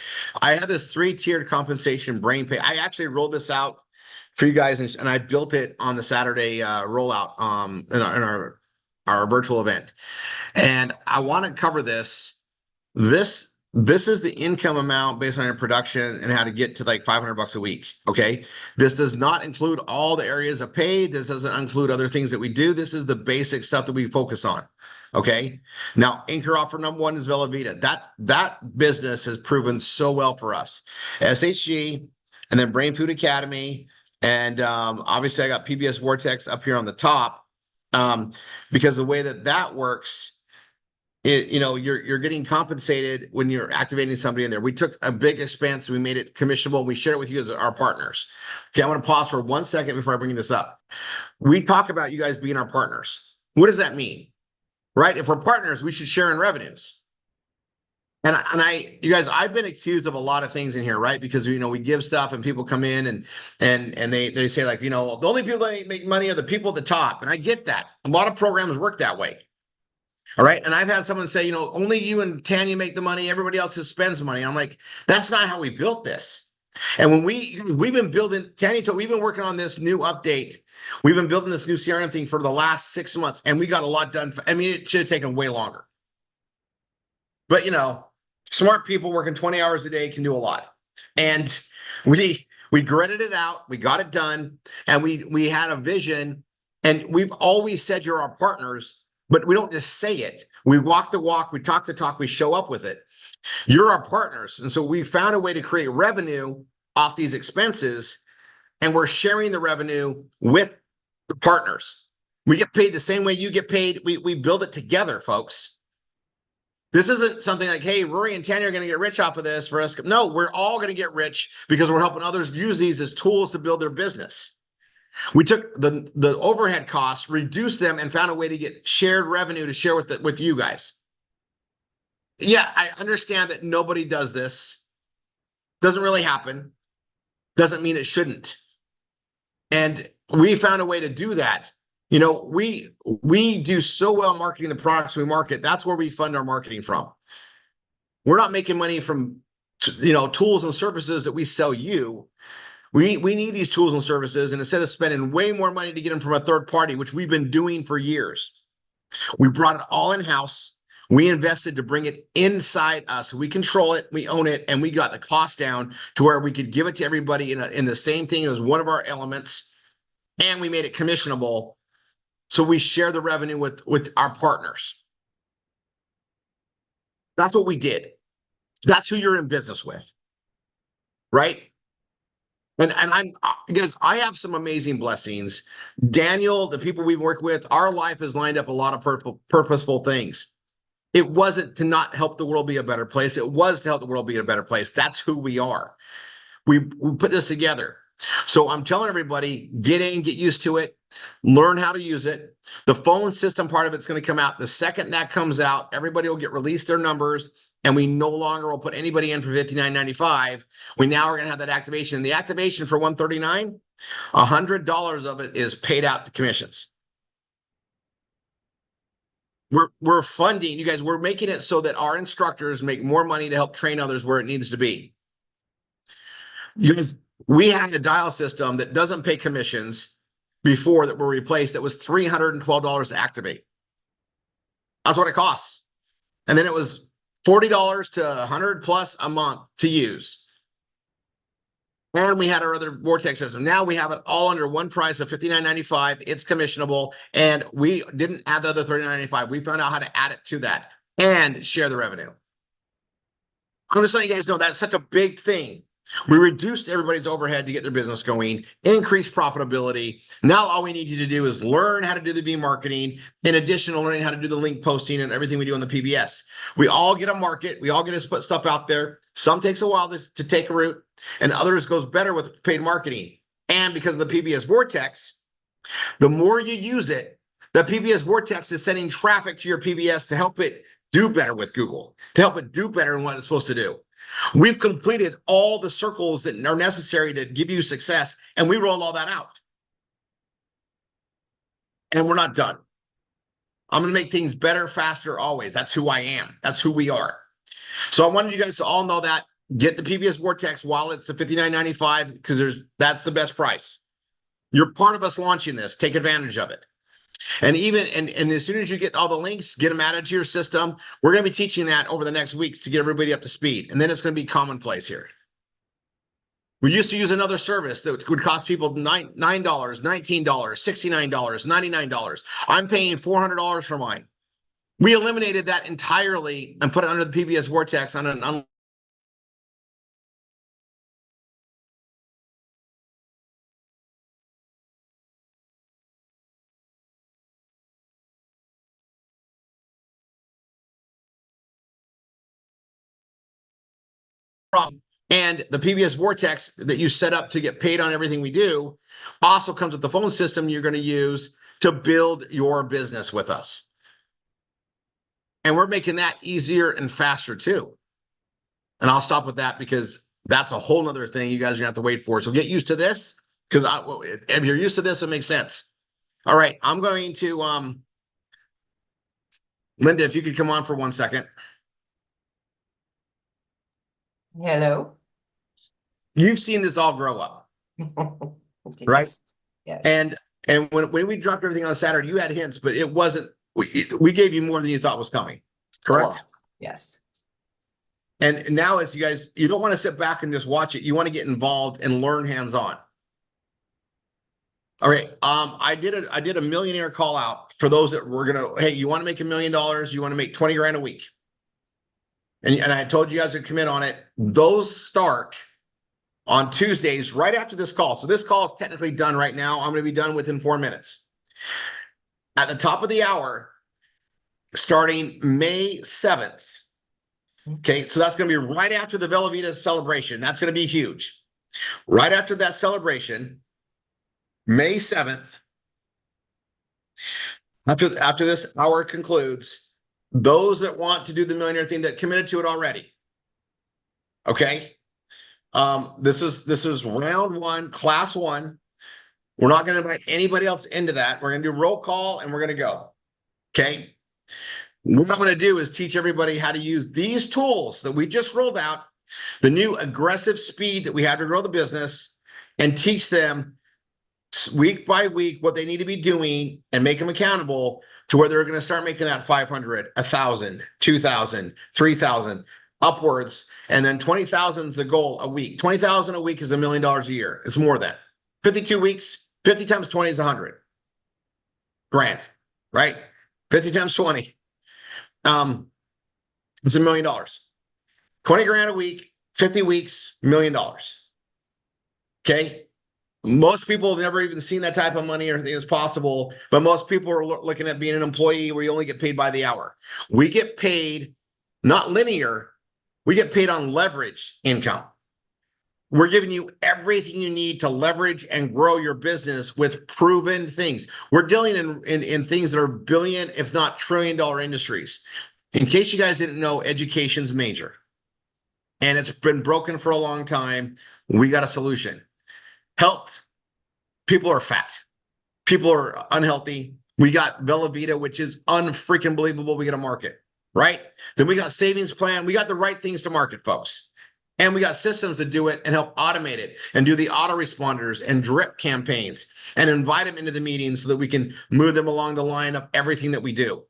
I had this 3-tiered compensation brain pay. I actually rolled this out for you guys, and I built it on the Saturday rollout in our virtual event. And I want to cover this. This is the income amount based on your production and how to get to like $500 a week. Okay. This does not include all the areas of pay. This doesn't include other things that we do. This is the basic stuff that we focus on. Okay. Now, anchor offer number 1 is Velavita. That business has proven so well for us. SHG, and then Brain Food Academy. And obviously I got PBS Vortex up here on the top because the way that works, you're getting compensated when you're activating somebody in there. We took a big expense, we made it commissionable, and we shared it with you as our partners. Okay, I'm going to pause for 1 second before I bring this up. We talk about you guys being our partners. What does that mean? Right? If we're partners, we should share in revenues. And you guys, I've been accused of a lot of things in here, right? Because we give stuff and people come in and they say like, the only people that make money are the people at the top. And I get that. A lot of programs work that way. All right. And I've had someone say, only you and Tanya make the money. Everybody else just spends money. I'm like, that's not how we built this. And when we've been building, Tanya, we've been working on this new update. We've been building this new CRM thing for the last 6 months, and we got a lot done. It should have taken way longer. But, smart people working 20 hours a day can do a lot. And we gritted it out. We got it done. And we had a vision. And we've always said you're our partners, but we don't just say it. We walk the walk. We talk the talk. We show up with it. You're our partners. And so we found a way to create revenue off these expenses, and we're sharing the revenue with the partners. We get paid the same way you get paid. We build it together, folks. This isn't something like, hey, Rory and Tanya are going to get rich off of this for us. No, we're all going to get rich because we're helping others use these as tools to build their business. We took the overhead costs, reduced them, and found a way to get shared revenue to share with you guys. Yeah, I understand that nobody does this. Doesn't really happen. Doesn't mean it shouldn't. And we found a way to do that. We do so well marketing the products we market. That's where we fund our marketing from. We're not making money from, tools and services that we sell you. We need these tools and services, and instead of spending way more money to get them from a third party, which we've been doing for years, we brought it all in-house. We invested to bring it inside us. We control it, we own it, and we got the cost down to where we could give it to everybody in the same thing as one of our elements, and we made it commissionable. So we share the revenue with our partners. That's what we did. That's who you're in business with, right? And I have some amazing blessings. Daniel, the people we work with, our life has lined up a lot of purposeful things. It wasn't to not help the world be a better place. It was to help the world be a better place. That's who we are. We put this together. So I'm telling everybody, get in, get used to it, learn how to use it. The phone system part of it's going to come out. The second that comes out, everybody will get released their numbers, and we no longer will put anybody in for $59.95. We now are going to have that activation. The activation for $139, $100 of it is paid out to commissions. We're funding, you guys, we're making it so that our instructors make more money to help train others where it needs to be. You guys, we had a dial system that doesn't pay commissions before that were replaced that was $312 to activate. That's what it costs. And then it was $40 to $100 plus a month to use. And we had our other Vortex system. Now we have it all under one price of $59.95. It's commissionable. And we didn't add the other $39.95. We found out how to add it to that and share the revenue. I'm just letting you guys know that's such a big thing. We reduced everybody's overhead to get their business going, increase profitability. Now all we need you to do is learn how to do the V marketing, in addition to learning how to do the link posting and everything we do on the PBS. We all get a market. We all get to put stuff out there. Some takes a while to take a root, and others goes better with paid marketing. And because of the PBS Vortex, the more you use it, the PBS Vortex is sending traffic to your PBS to help it do better with Google, to help it do better in what it's supposed to do. We've completed all the circles that are necessary to give you success, and we rolled all that out. And we're not done. I'm going to make things better, faster, always. That's who I am. That's who we are. So I wanted you guys to all know that. Get the PBS Vortex while it's the $59.95 because that's the best price. You're part of us launching this. Take advantage of it. And as soon as you get all the links, get them added to your system. We're going to be teaching that over the next weeks to get everybody up to speed. And then it's going to be commonplace here. We used to use another service that would cost people $9, $19, $69, $99. I'm paying $400 for mine. We eliminated that entirely and put it under the PBS Vortex on an problem. And the PBS Vortex that you set up to get paid on everything we do also comes with the phone system you're going to use to build your business with us. And we're making that easier and faster too. And I'll stop with that because that's a whole nother thing you guys are going to have to wait for. So get used to this because if you're used to this, it makes sense. All right. I'm going to, Linda, if you could come on for 1 second. Hello. You've seen this all grow up, right? Yes. And when we dropped everything on Saturday, you had hints, but it wasn't, we gave you more than you thought was coming, correct? Yes. And now as you guys, you don't want to sit back and just watch it. You want to get involved and learn hands-on. All right. I did a millionaire call out for those that were going to, hey, you want to make $1 million? You want to make 20 grand a week? And I told you guys to commit on it. Those start on Tuesdays right after this call. So this call is technically done right now. I'm going to be done within 4 minutes. At the top of the hour, starting May 7th. Okay, so that's going to be right after the Bella Vita celebration. That's going to be huge. Right after that celebration, May 7th, after this hour concludes, those that want to do the millionaire thing that committed to it already. Okay. This is round one, class one. We're not going to invite anybody else into that. We're going to do roll call and we're going to go. Okay. What I'm going to do is teach everybody how to use these tools that we just rolled out, the new aggressive speed that we have to grow the business, and teach them week by week what they need to be doing and make them accountable to where they're going to start making that 500, 1,000, 2,000, 3,000 upwards. And then 20,000 is the goal a week. 20,000 a week is $1 million a year. It's more than 52 weeks. 50 times 20 is 100 grand, right? 50 times 20. It's $1 million. 20 grand a week, 50 weeks, $1 million. Okay. Most people have never even seen that type of money or anything is possible, but most people are looking at being an employee where you only get paid by the hour. We get paid not linear, we get paid on leverage income. We're giving you everything you need to leverage and grow your business with proven things. We're dealing in things that are billion, if not trillion-dollar industries. In case you guys didn't know, education's major. And it's been broken for a long time. We got a solution. Health. People are fat. People are unhealthy. We got Bella Vita, which is unfreaking believable. We got a market, right? Then we got savings plan. We got the right things to market, folks. And we got systems to do it and help automate it and do the autoresponders and drip campaigns and invite them into the meetings so that we can move them along the line of everything that we do.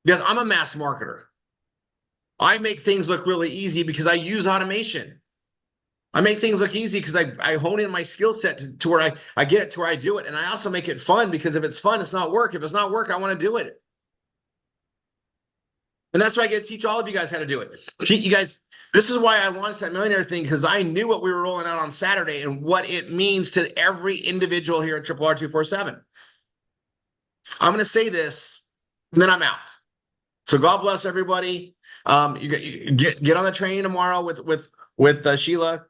Because I'm a mass marketer. I make things look really easy because I use automation. I make things look easy because I hone in my skill set to where I get it to where I do it. And I also make it fun because if it's fun, it's not work. If it's not work, I want to do it. And that's why I get to teach all of you guys how to do it. You guys, this is why I launched that millionaire thing, because I knew what we were rolling out on Saturday and what it means to every individual here at RRR247. I'm going to say this, and then I'm out. So God bless everybody. You get on the train tomorrow with Sheila.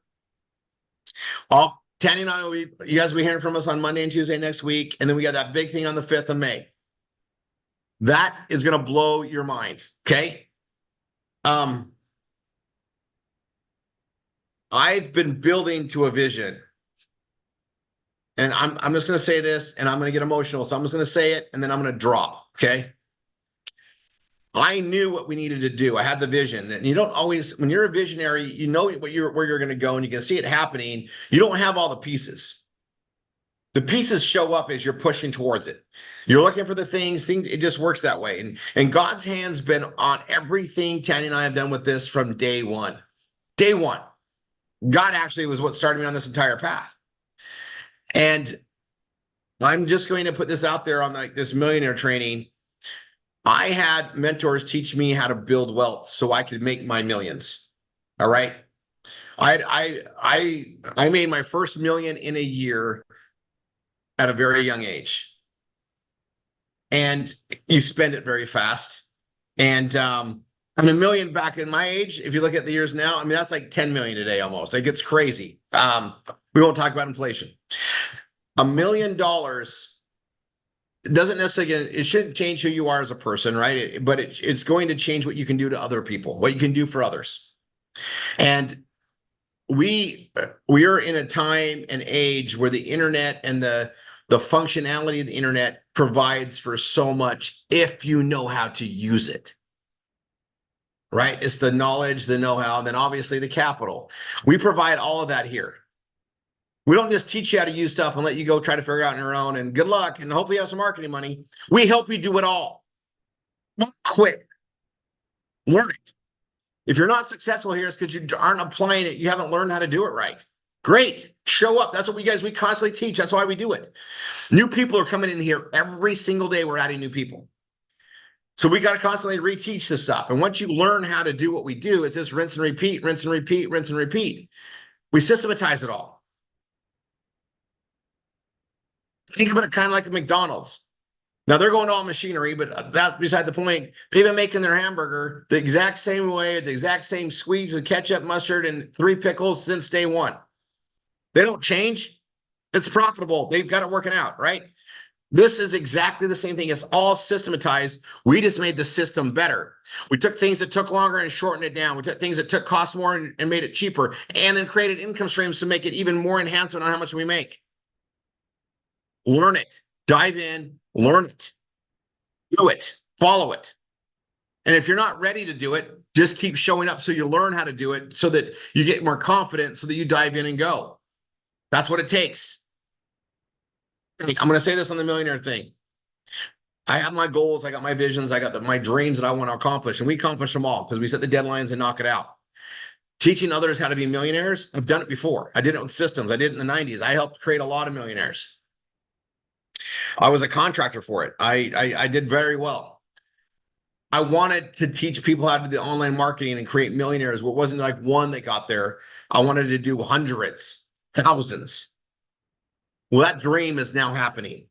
Tanya and I, you guys will be hearing from us on Monday and Tuesday next week. And then we got that big thing on the 5th of May. That is going to blow your mind. Okay. I've been building to a vision. and I'm just going to say this, and I'm going to get emotional. So I'm just going to say it, and then I'm going to drop. Okay. I knew what we needed to do. I had the vision, and you don't always, when you're a visionary, you know where you're going to go, and you can see it happening. You don't have all the pieces. The pieces show up as you're pushing towards it. You're looking for the things, it just works that way. And God's hand's been on everything Tanya and I have done with this from day one. Day one. God actually was what started me on this entire path. And I'm just going to put this out there on this millionaire training. I had mentors teach me how to build wealth so I could make my millions. All right. I made my first million in a year at a very young age. And you spend it very fast. And I'm a million back in my age. If you look at the years now, I mean, that's like 10 million today almost. It gets crazy. We won't talk about inflation. $1 million doesn't necessarily, it shouldn't change who you are as a person, right? But it's going to change what you can do to other people, what you can do for others. And we are in a time and age where the internet and the functionality of the internet provides for so much if you know how to use it. Right? It's the knowledge, the know-how, and then obviously the capital. We provide all of that here. We don't just teach you how to use stuff and let you go try to figure it out on your own and good luck and hopefully you have some marketing money. We help you do it all. Don't quit. Learn it. If you're not successful here, it's because you aren't applying it. You haven't learned how to do it right. Great. Show up. That's what we constantly teach. That's why we do it. New people are coming in here every single day. We're adding new people. So we got to constantly reteach this stuff. And once you learn how to do what we do, it's just rinse and repeat, rinse and repeat, rinse and repeat. We systematize it all. Think of it kind of like a McDonald's. Now they're going to all machinery, but that's beside the point. They've been making their hamburger the exact same way, the exact same squeeze of ketchup, mustard, and 3 pickles since day one. They don't change. It's profitable. They've got it working out, right? This is exactly the same thing. It's all systematized. We just made the system better. We took things that took longer and shortened it down. We took things that took cost more and made it cheaper, and then created income streams to make it even more enhancement on how much we make. Learn it. Dive in. Learn it. Do it. Follow it. And if you're not ready to do it, just keep showing up so you learn how to do it so that you get more confident so that you dive in and go. That's what it takes. I'm going to say this on the millionaire thing. I have my goals. I got my visions. I got my dreams that I want to accomplish. And we accomplish them all because we set the deadlines and knock it out. Teaching others how to be millionaires, I've done it before. I did it with systems. I did it in the 90s. I helped create a lot of millionaires. I was a contractor for it. I did very well. I wanted to teach people how to do the online marketing and create millionaires. It wasn't like one that got there. I wanted to do hundreds, thousands. Well, that dream is now happening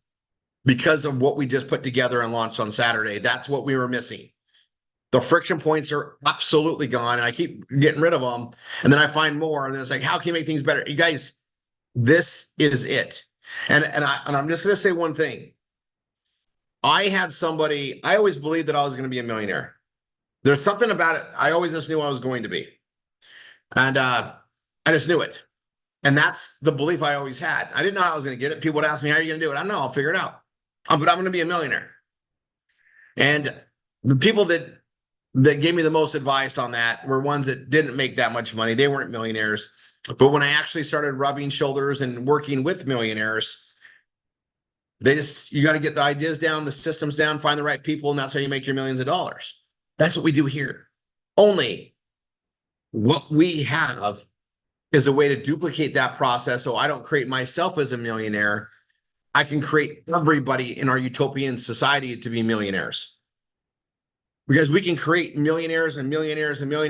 because of what we just put together and launched on Saturday. That's what we were missing. The friction points are absolutely gone, and I keep getting rid of them. And then I find more, and then it's like, how can you make things better? You guys, this is it. And I'm just going to say one thing. I had somebody, I always believed that I was going to be a millionaire. There's something about it. I always just knew I was going to be. And I just knew it. And that's the belief I always had. I didn't know how I was going to get it. People would ask me, how are you going to do it? I don't know. I'll figure it out. But I'm going to be a millionaire. And the people that gave me the most advice on that were ones that didn't make that much money. They weren't millionaires. But when I actually started rubbing shoulders and working with millionaires, you got to get the ideas down, the systems down, find the right people, and that's how you make your millions of dollars. That's what we do here. Only what we have is a way to duplicate that process so I don't create myself as a millionaire. I can create everybody in our utopian society to be millionaires. Because we can create millionaires and millionaires and millionaires